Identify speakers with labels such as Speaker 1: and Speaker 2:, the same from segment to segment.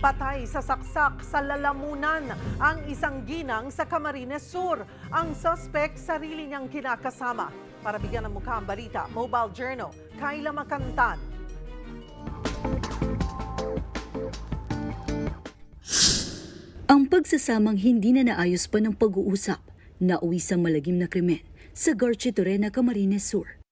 Speaker 1: Patay sa saksak sa lalamunan ang isang ginang sa Camarines Sur. Ang suspect sarili niyang kinakasama. Para bigyan ng mukha ang balita, Mobile Journal, Kayla Makantan.
Speaker 2: Ang pagsasamang hindi na naayos pa ng pag-uusap, nauwi sa malagim na krimen sa Garchitorena, Camarines Sur.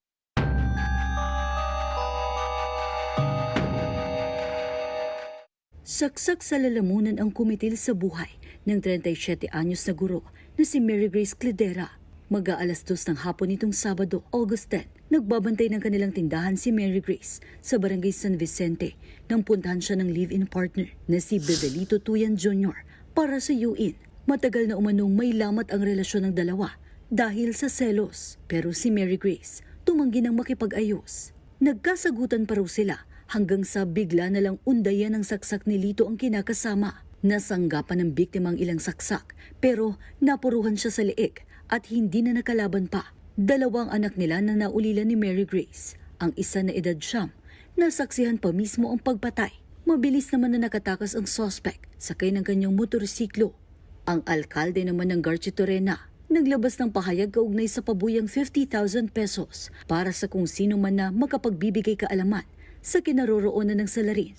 Speaker 2: Saksak sa lalamunan ang kumitil sa buhay ng 37 anyos na guro na si Mary Grace Cledera. Mag-aalas 2 ng hapon nitong Sabado, August 10, nagbabantay ng kanilang tindahan si Mary Grace sa Barangay San Vicente nang puntahan siya ng live-in partner na si Bebelito Tuyan Jr. para sa suyuin. Matagal na umanong may lamat ang relasyon ng dalawa dahil sa selos. Pero si Mary Grace tumanggi ng makipag-ayos. Nagkasagutan pa raw sila hanggang sa bigla na lang undayan ng saksak ni Lito ang kinakasama. Nasanggapan ng biktima ang ilang saksak pero napuruhan siya sa leeg at hindi na nakalaban pa. Dalawang anak nila na naulila ni Mary Grace. Ang isa na edad 9, nasaksihan pa mismo ang pagpatay. Mabilis naman na nakatakas ang suspect sakay ng kanyang motorsiklo. Ang alkalde naman ng Garchitorena naglabas ng pahayag kaugnay sa pabuyang 50,000 pesos para sa kung sino man na makapagbibigay kaalaman sa kinaroroonan ng salarin.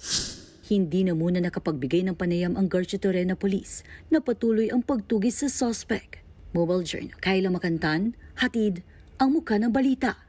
Speaker 2: Hindi na muna nakapagbigay ng panayam ang Garchitorena Police na patuloy ang pagtugis sa suspect. Mobile Journal, Kayla Makantan, hatid ang mukha ng balita.